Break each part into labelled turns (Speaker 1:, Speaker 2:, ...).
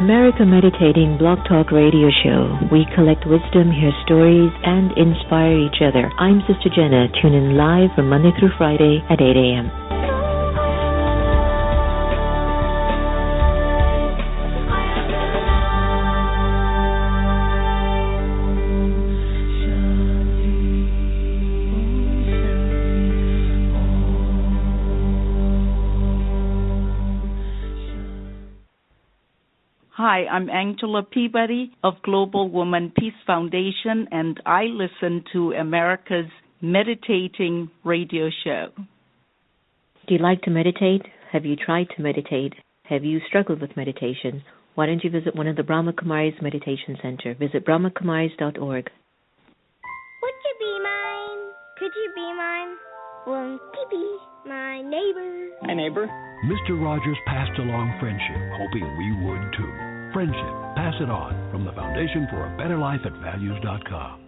Speaker 1: America Meditating Blog Talk Radio Show. We collect wisdom, hear stories, and inspire each other. I'm Sister Jenna. Tune in live from Monday through Friday at 8 a.m.
Speaker 2: Hi, I'm Angela Peabody of Global Woman Peace Foundation, and I listen to America's Meditating Radio Show.
Speaker 1: Do you like to meditate? Have you tried to meditate? Have you struggled with meditation? Why don't you visit one of the Brahma Kumaris Meditation Center? Visit brahmakumaris.org.
Speaker 3: Would you be mine? Could you be mine? Won't you be my neighbor?
Speaker 4: Hi, neighbor.
Speaker 5: Mr. Rogers passed along friendship, hoping we would too. Friendship, pass it on, from the Foundation for a Better Life at Values.com.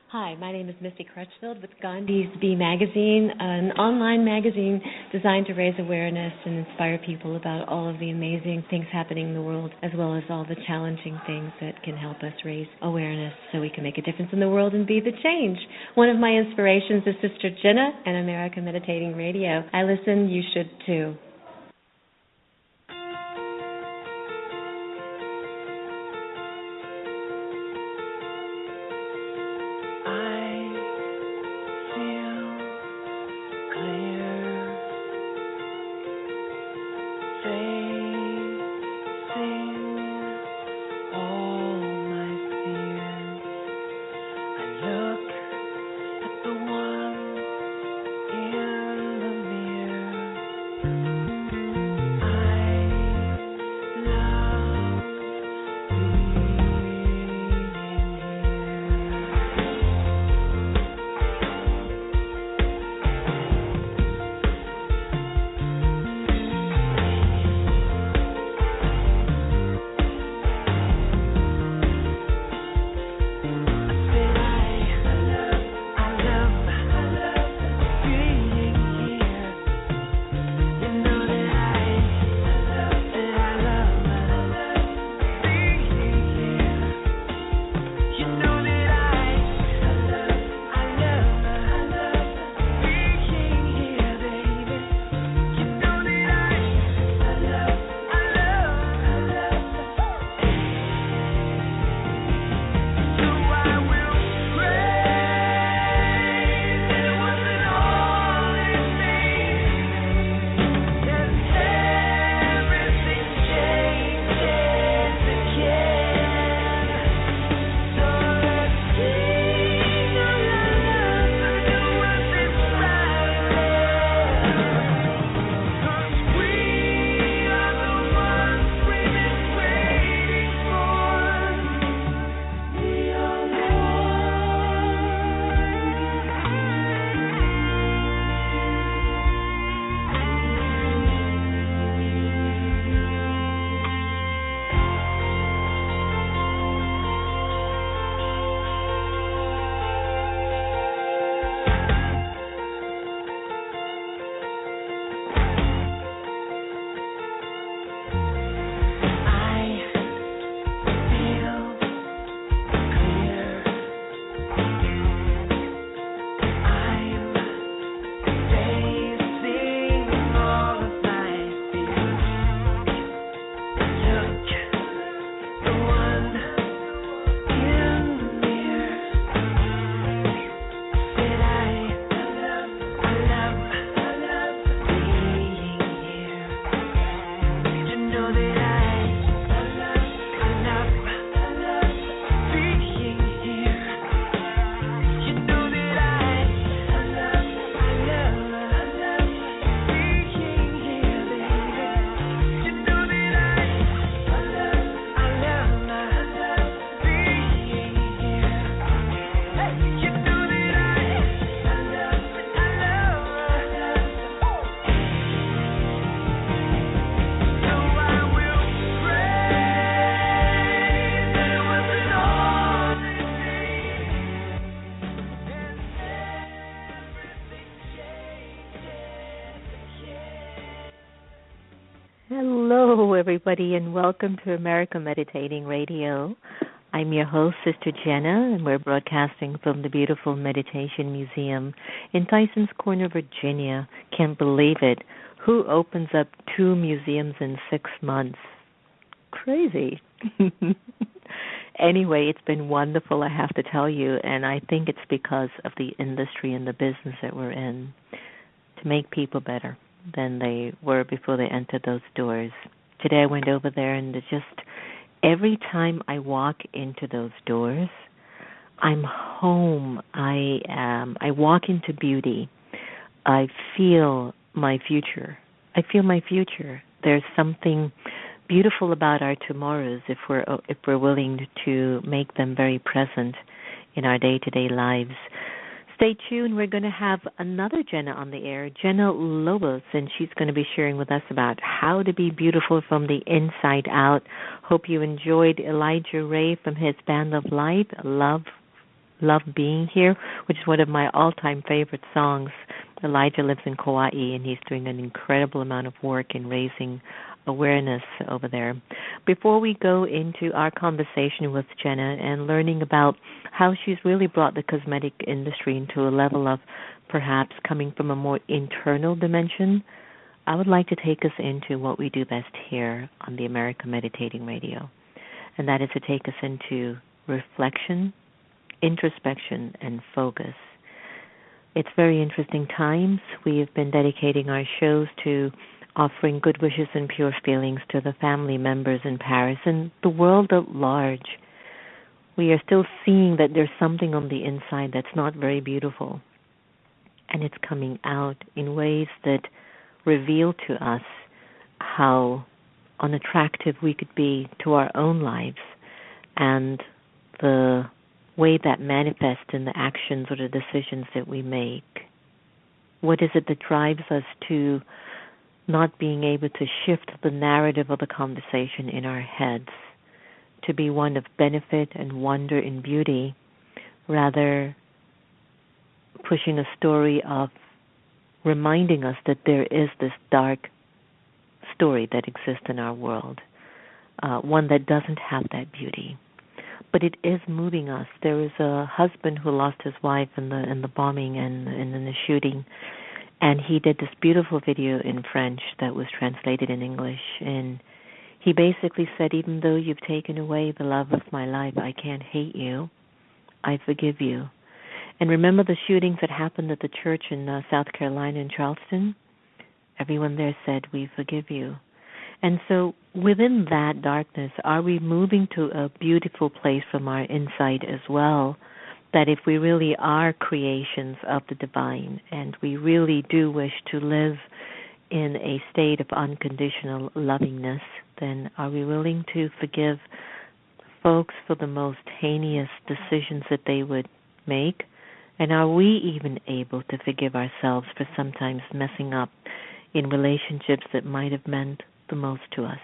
Speaker 6: Hi, my name is Misty Crutchfield with Gandhi's Bee Magazine, an online magazine designed to raise awareness and inspire people about all of the amazing things happening in the world, as well as all the challenging things that can help us raise awareness so we can make a difference in the world and be the change. One of my inspirations is Sister Jenna and America Meditating Radio. I listen, you should too.
Speaker 7: The one in the mirror.
Speaker 1: Hello, everybody, and welcome to America Meditating Radio. I'm your host, Sister Jenna, and we're broadcasting from the beautiful Meditation Museum in Tysons Corner, Virginia. Can't believe it. Who opens up 2 museums in 6 months? Crazy. Anyway, it's been wonderful, I have to tell you, and I think it's because of the industry and the business that we're in, to make people better than they were before they entered those doors. Today I went over there, and just every time I walk into those doors, I'm home. I walk into beauty. I feel my future. There's something beautiful about our tomorrows if we're willing to make them very present in our day-to-day lives. Stay tuned. We're going to have another Jenna on the air, Jenna Lobos, and she's going to be sharing with us about how to be beautiful from the inside out. Hope you enjoyed Elijah Ray from his Band of Light, Love Being Here, which is one of my all-time favorite songs. Elijah lives in Kauai, and he's doing an incredible amount of work in raising awareness over there. Before we go into our conversation with Jenna and learning about how she's really brought the cosmetic industry into a level of perhaps coming from a more internal dimension, I would like to take us into what we do best here on the America Meditating Radio, and that is to take us into reflection, introspection, and focus. It's very interesting times. We have been dedicating our shows to offering good wishes and pure feelings to the family members in Paris and the world at large. We are still seeing that there's something on the inside that's not very beautiful, and it's coming out in ways that reveal to us how unattractive we could be to our own lives, and the way that manifests in the actions or the decisions that we make. What is it that drives us to not being able to shift the narrative of the conversation in our heads to be one of benefit and wonder and beauty, rather pushing a story of reminding us that there is this dark story that exists in our world, one that doesn't have that beauty. But it is moving us. There is a husband who lost his wife in the bombing and in the shooting, and he did this beautiful video in French that was translated in English. And he basically said, even though you've taken away the love of my life, I can't hate you. I forgive you. And remember the shootings that happened at the church in South Carolina in Charleston? Everyone there said, we forgive you. And so within that darkness, are we moving to a beautiful place from our inside as well? That if we really are creations of the divine and we really do wish to live in a state of unconditional lovingness, then are we willing to forgive folks for the most heinous decisions that they would make? And are we even able to forgive ourselves for sometimes messing up in relationships that might have meant the most to us?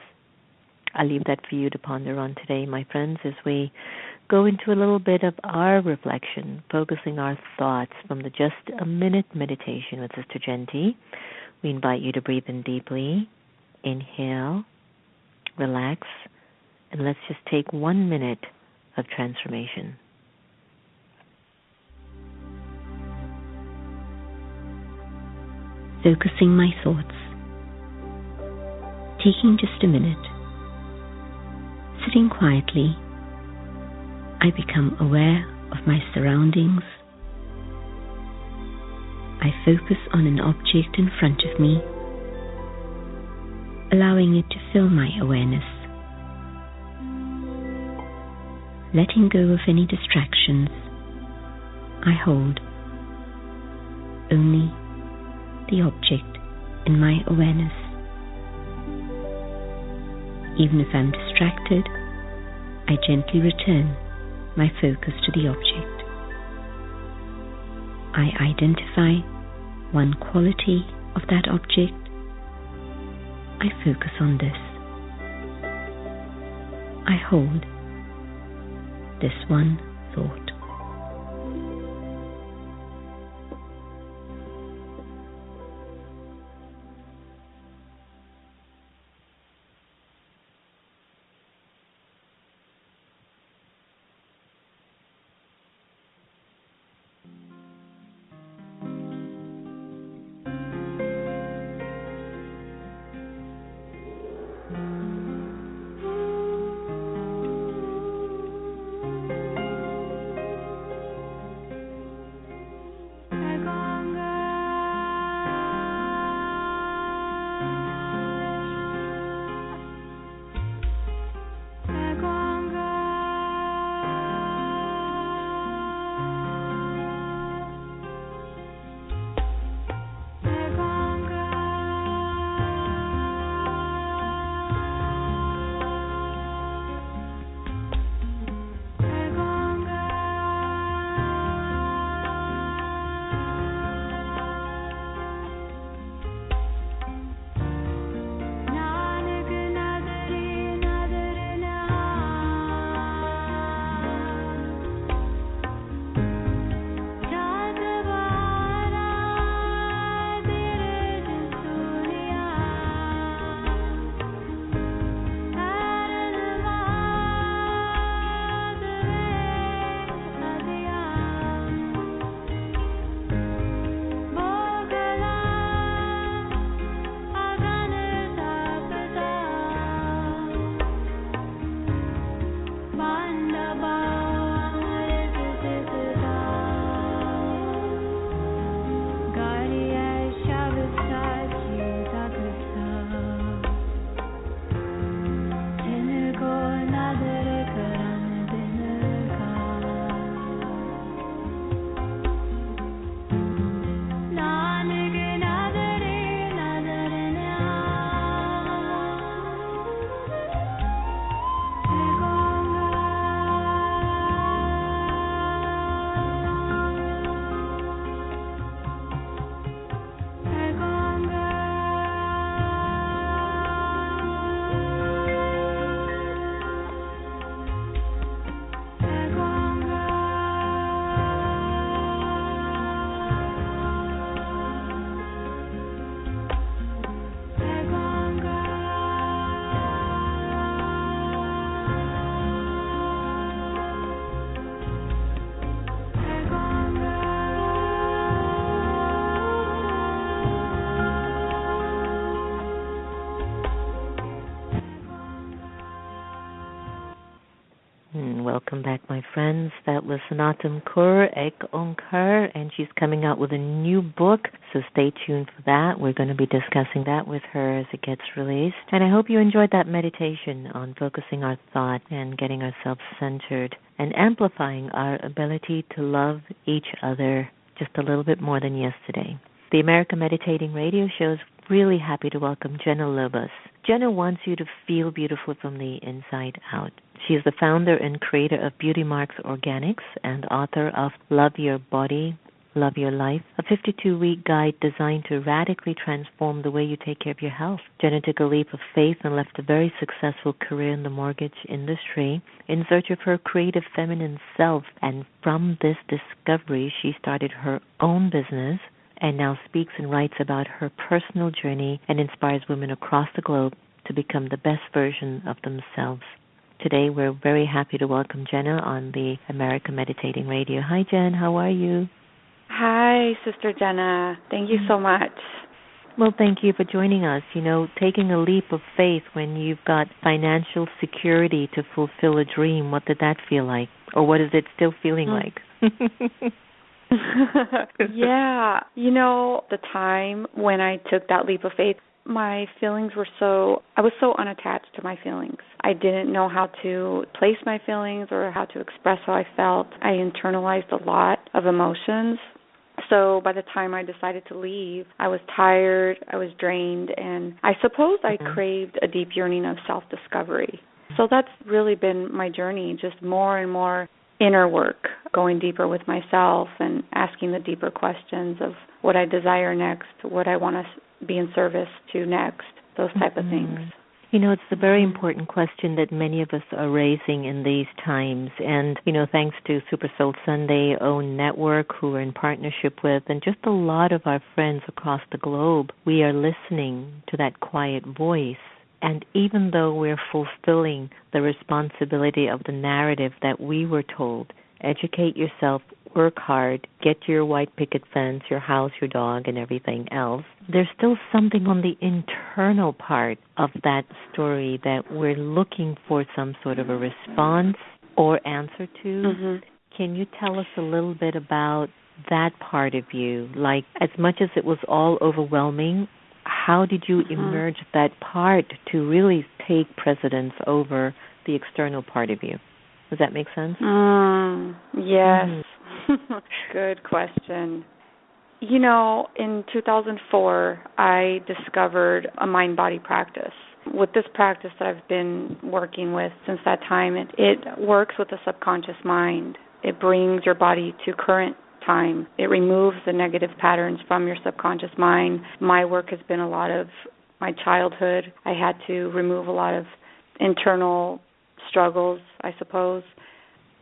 Speaker 1: I leave that for you to ponder on today, my friends, as we go into a little bit of our reflection, focusing our thoughts from the Just a Minute meditation with Sister Jen T. We invite you to breathe in deeply, inhale, relax, and let's just take 1 minute of transformation.
Speaker 4: Focusing my thoughts, taking just a minute, sitting quietly, I become aware of my surroundings. I focus on an object in front of me, allowing it to fill my awareness. Letting go of any distractions, I hold only the object in my awareness. Even if I'm distracted, I gently return my focus to the object. I identify one quality of that object. I focus on this. I hold this one thought.
Speaker 1: Welcome back, my friends. That was Sanatam Kaur, Ek Onkar, and she's coming out with a new book, so stay tuned for that. We're going to be discussing that with her as it gets released. And I hope you enjoyed that meditation on focusing our thought and getting ourselves centered and amplifying our ability to love each other just a little bit more than yesterday. The America Meditating Radio Show is really happy to welcome Jenna Lobos. Jenna wants you to feel beautiful from the inside out. She is the founder and creator of BeautyMark's Organics and author of Love Your Body, Love Your Life, a 52-week guide designed to radically transform the way you take care of your health. Jenna took a leap of faith and left a very successful career in the mortgage industry in search of her creative feminine self, and from this discovery, she started her own business and now speaks and writes about her personal journey and inspires women across the globe to become the best version of themselves. Today, we're very happy to welcome Jenna on the America Meditating Radio. Hi, Jen. How are you?
Speaker 7: Hi, Sister Jenna. Thank you so much.
Speaker 1: Well, thank you for joining us. You know, taking a leap of faith when you've got financial security to fulfill a dream, what did that feel like? Or what is it still feeling like?
Speaker 7: Yeah. You know, the time when I took that leap of faith, my feelings were I was so unattached to my feelings. I didn't know how to place my feelings or how to express how I felt. I internalized a lot of emotions. So by the time I decided to leave, I was tired, I was drained, and I suppose I craved a deep yearning of self-discovery. So that's really been my journey, just more and more inner work, going deeper with myself and asking the deeper questions of what I desire next, what I want to be in service to next, those type of things.
Speaker 1: You know, it's a very important question that many of us are raising in these times. And, you know, thanks to Super Soul Sunday own network who we're in partnership with, and just a lot of our friends across the globe, we are listening to that quiet voice. And even though we're fulfilling the responsibility of the narrative that we were told, educate yourself, work hard, get your white picket fence, your house, your dog, and everything else, there's still something on the internal part of that story that we're looking for some sort of a response or answer to. Can you tell us a little bit about that part of you? Like, as much as it was all overwhelming, how did you emerge that part to really take precedence over the external part of you? Does that make sense?
Speaker 7: Yes. Good question. You know, in 2004, I discovered a mind-body practice. With this practice that I've been working with since that time, it works with the subconscious mind. It brings your body to current time. It removes the negative patterns from your subconscious mind. My work has been a lot of my childhood. I had to remove a lot of internal struggles, I suppose.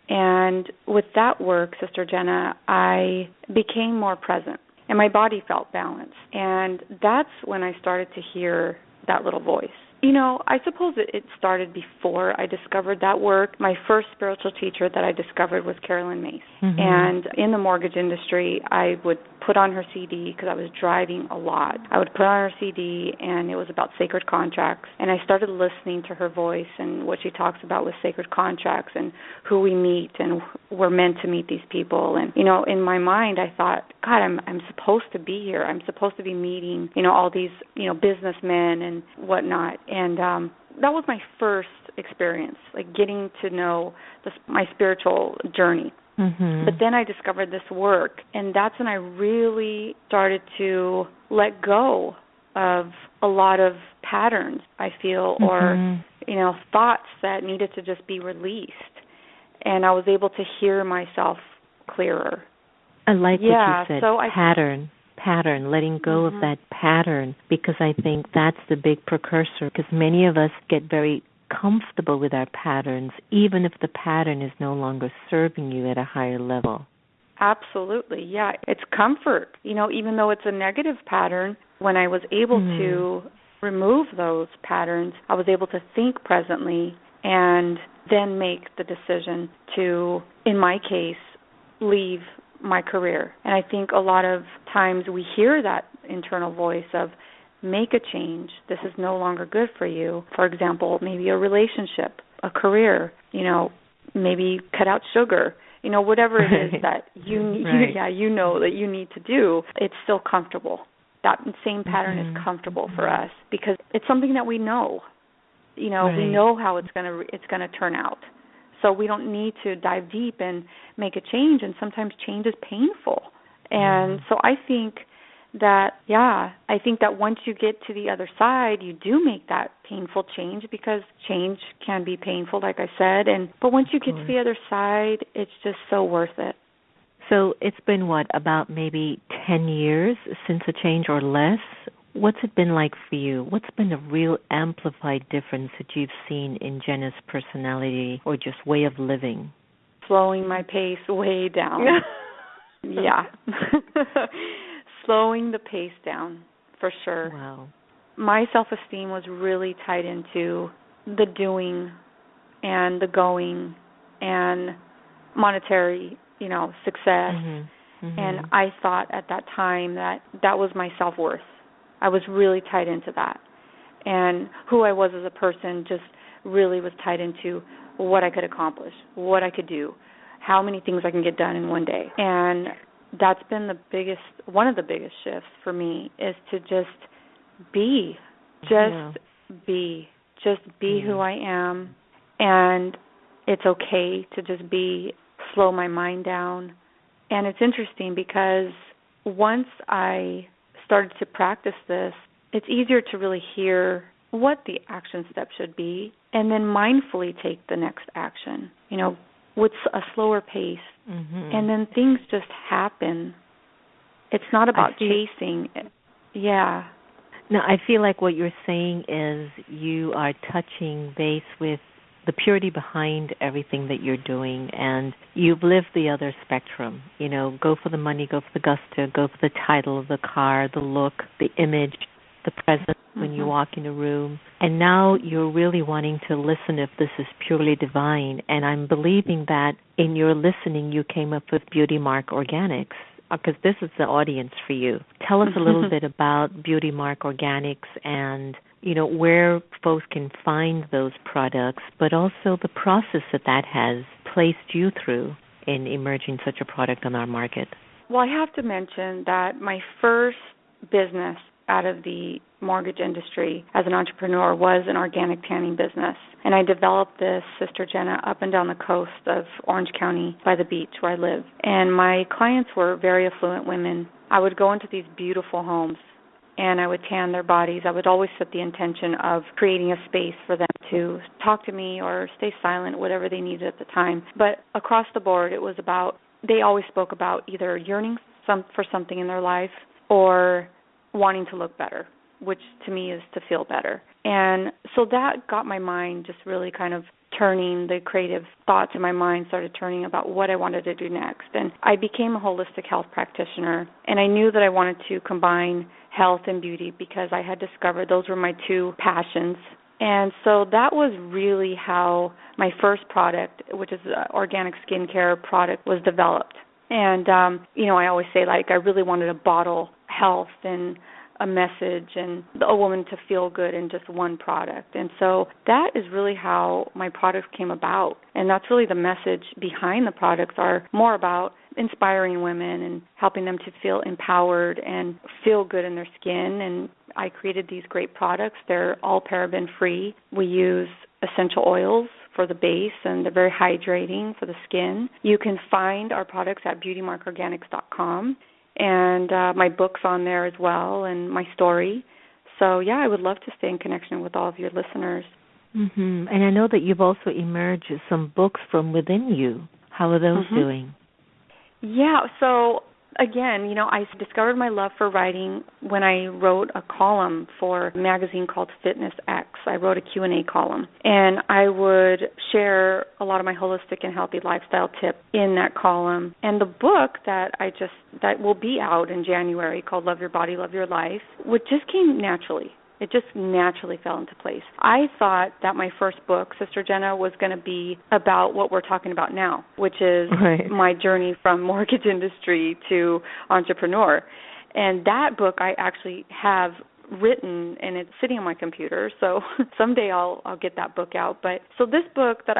Speaker 7: And with that work, Sister Jenna, I became more present, and my body felt balanced. And that's when I started to hear that little voice. You know, I suppose it started before I discovered that work. My first spiritual teacher that I discovered was Carolyn Mace. And in the mortgage industry, I would put on her CD because I was driving a lot. I would put on her CD, and it was about sacred contracts. And I started listening to her voice and what she talks about with sacred contracts and who we meet, and we're meant to meet these people. And, you know, in my mind, I thought, God, I'm supposed to be here. I'm supposed to be meeting, you know, all these, you know, businessmen and whatnot. And that was my first experience, like getting to know my spiritual journey. But then I discovered this work, and that's when I really started to let go of a lot of patterns, I feel, or, you know, thoughts that needed to just be released. And I was able to hear myself clearer.
Speaker 1: I like what you said, so pattern, letting go of that pattern, because I think that's the big precursor, because many of us get very comfortable with our patterns, even if the pattern is no longer serving you at a higher level.
Speaker 7: Absolutely, yeah. It's comfort, you know, even though it's a negative pattern. When I was able to remove those patterns, I was able to think presently and then make the decision to, in my case, leave my career. And I think a lot of times we hear that internal voice of, make a change. This is no longer good for you. For example, maybe a relationship, a career, you know, maybe cut out sugar. Whatever it is that you need, that you need to do, it's still comfortable. That same pattern is comfortable for us because it's something that we know. We know how it's gonna turn out. So we don't need to dive deep and make a change, and sometimes change is painful. And so I think that once you get to the other side, you do make that painful change, because change can be painful, like I said. But once you get to the other side, it's just so worth it.
Speaker 1: So it's been, about maybe 10 years since a change or less? What's it been like for you? What's been the real amplified difference that you've seen in Jenna's personality or just way of living?
Speaker 7: Slowing my pace way down. Yeah. Slowing the pace down, for sure.
Speaker 1: Wow.
Speaker 7: My self-esteem was really tied into the doing and the going and monetary, success. And I thought at that time that was my self-worth. I was really tied into that. And who I was as a person just really was tied into what I could accomplish, what I could do, how many things I can get done in one day. And that's been one of the biggest shifts for me, is to just be who I am. And it's okay to just slow my mind down. And it's interesting because once I started to practice this, it's easier to really hear what the action step should be and then mindfully take the next action, with a slower pace. And then things just happen. It's not about chasing. Yeah.
Speaker 1: No, I feel like what you're saying is you are touching base with the purity behind everything that you're doing, and you've lived the other spectrum. Go for the money, go for the gusto, go for the title, the car, the look, the image, the presence when you walk in a room. And now you're really wanting to listen if this is purely divine. And I'm believing that in your listening you came up with BeautyMark Organics, because this is the audience for you. Tell us a little bit about BeautyMark Organics and where folks can find those products, but also the process that has placed you through in emerging such a product on our market.
Speaker 7: Well, I have to mention that my first business out of the mortgage industry as an entrepreneur was an organic tanning business. And I developed this, Sister Jenna, up and down the coast of Orange County by the beach where I live. And my clients were very affluent women. I would go into these beautiful homes and I would tan their bodies. I would always set the intention of creating a space for them to talk to me or stay silent, whatever they needed at the time. But across the board, it was they always spoke about either yearning for something in their life or wanting to look better, which to me is to feel better. And so that got my mind just really kind of turning. The creative thoughts in my mind started turning about what I wanted to do next. And I became a holistic health practitioner, and I knew that I wanted to combine health and beauty because I had discovered those were my two passions. And so that was really how my first product, which is an organic skincare product, was developed. And, I always say, I really wanted to bottle health and a message and a woman to feel good in just one product. And so that is really how my products came about. And that's really the message behind the products, are more about inspiring women and helping them to feel empowered and feel good in their skin. And I created these great products. They're all paraben-free. We use essential oils for the base, and they're very hydrating for the skin. You can find our products at BeautyMarkOrganics.com, and my book's on there as well, and my story. So, I would love to stay in connection with all of your listeners.
Speaker 1: And I know that you've also emerged some books from within you. How are those doing? Yeah,
Speaker 7: so again, I discovered my love for writing when I wrote a column for a magazine called Fitness X. I wrote a Q&A column, and I would share a lot of my holistic and healthy lifestyle tips in that column. And the book that will be out in January, called Love Your Body, Love Your Life, which just came naturally. It just naturally fell into place. I thought that my first book, Sister Jenna, was going to be about what we're talking about now, which is my journey from mortgage industry to entrepreneur. And that book I actually have written and it's sitting on my computer. So someday I'll get that book out. But so this book that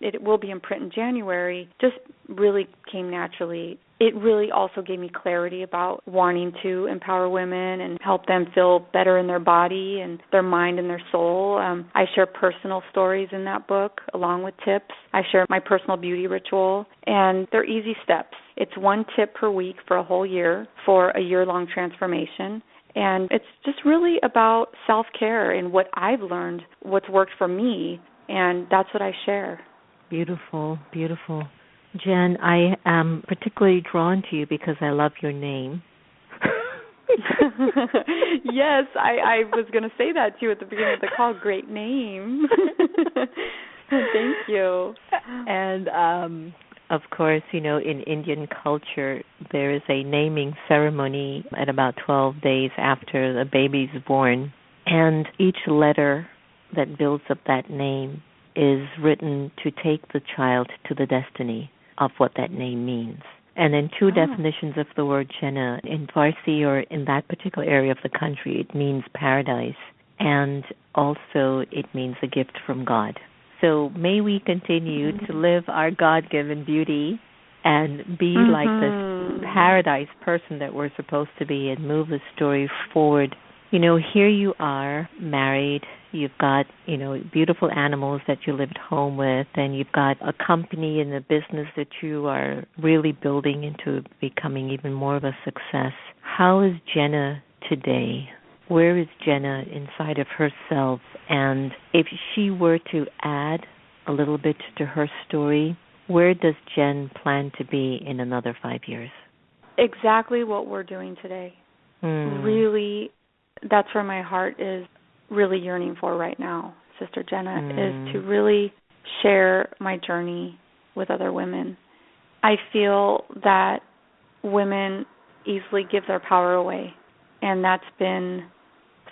Speaker 7: it will be in print in January, just really came naturally. It really also gave me clarity about wanting to empower women and help them feel better in their body and their mind and their soul. I share personal stories in that book along with tips. I share my personal beauty ritual, and they're easy steps. It's 1 tip per week for a whole year for a year-long transformation. And it's just really about self-care and what I've learned, what's worked for me, and that's what I share.
Speaker 1: Beautiful, beautiful. Jen, I am particularly drawn to you because I love your name.
Speaker 7: Yes, I was going to say that to you at the beginning of the call. Great name. Thank you.
Speaker 1: And, of course, in Indian culture, there is a naming ceremony at about 12 days after the baby's born. And each letter that builds up that name is written to take the child to the destiny of what that name means. And then 2 definitions of the word Jenna. In Farsi, or in that particular area of the country, it means paradise. And also it means a gift from God. So may we continue to live our God-given beauty and be like this paradise person that we're supposed to be and move the story forward. Here you are, married. You've got, beautiful animals that you live at home with, and you've got a company and a business that you are really building into becoming even more of a success. How is Jenna today? Where is Jenna inside of herself? And if she were to add a little bit to her story, where does Jen plan to be in another 5 years?
Speaker 7: Exactly what we're doing today. Really, that's where my heart is really yearning for right now, Sister Jenna, is to really share my journey with other women. I feel that women easily give their power away, and that's been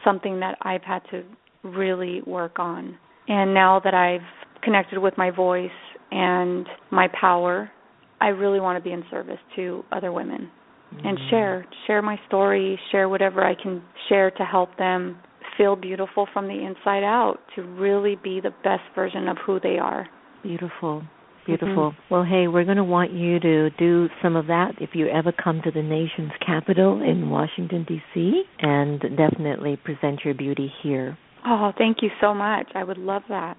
Speaker 7: something that I've had to really work on. And now that I've connected with my voice and my power, I really want to be in service to other women and share my story, share whatever I can share to help them feel beautiful from the inside out, to really be the best version of who they are.
Speaker 1: Beautiful. Beautiful. Well, hey, we're going to want you to do some of that if you ever come to the nation's capital in Washington, D.C., and definitely present your beauty here.
Speaker 7: Oh, thank you so much. I would love that.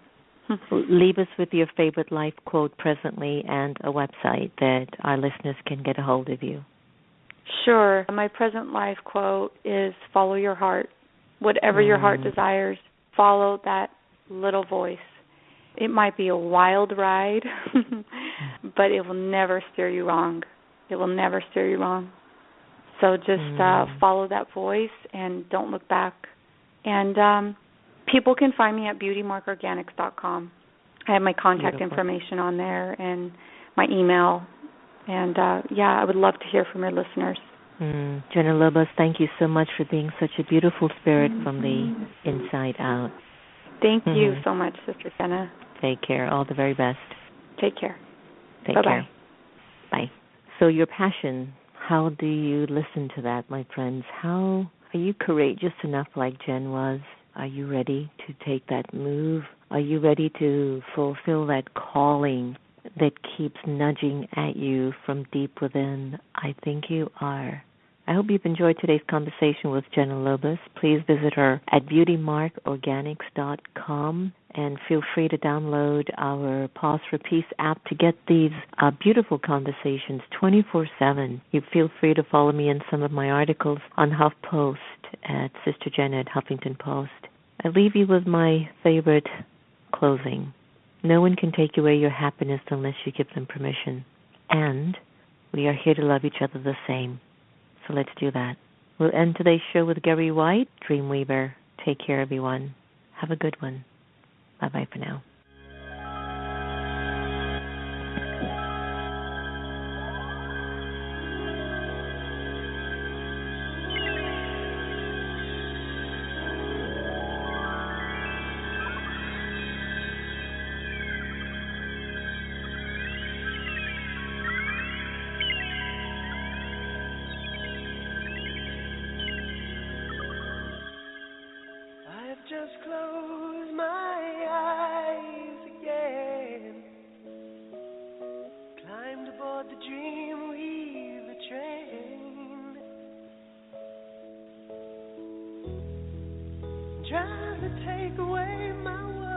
Speaker 1: Leave us with your favorite life quote presently and a website that our listeners can get a hold of you.
Speaker 7: Sure. My present life quote is follow your heart. Whatever your heart desires, follow that little voice. It might be a wild ride, but it will never steer you wrong. It will never steer you wrong. So just follow that voice and don't look back. And people can find me at BeautyMarkOrganics.com. I have my contact information on there and my email. And, I would love to hear from your listeners.
Speaker 1: Jenna Lobos, thank you so much for being such a beautiful spirit from the inside out.
Speaker 7: Thank you so much, Sister Jenna.
Speaker 1: Take care. All the very best.
Speaker 7: Take care.
Speaker 1: Take care. Bye. So your passion, how do you listen to that, my friends? How are you courageous enough like Jen was? Are you ready to take that move? Are you ready to fulfill that calling that keeps nudging at you from deep within? I think you are. I hope you've enjoyed today's conversation with Jenna Lobos. Please visit her at BeautyMarkOrganics.com and feel free to download our Pause for Peace app to get these beautiful conversations 24/7. You feel free to follow me in some of my articles on HuffPost at Sister Jenna at Huffington Post. I leave you with my favorite closing. No one can take away your happiness unless you give them permission. And we are here to love each other the same. So let's do that. We'll end today's show with Gary White, Dreamweaver. Take care, everyone. Have a good one. Bye-bye for now.
Speaker 8: try to take away my world.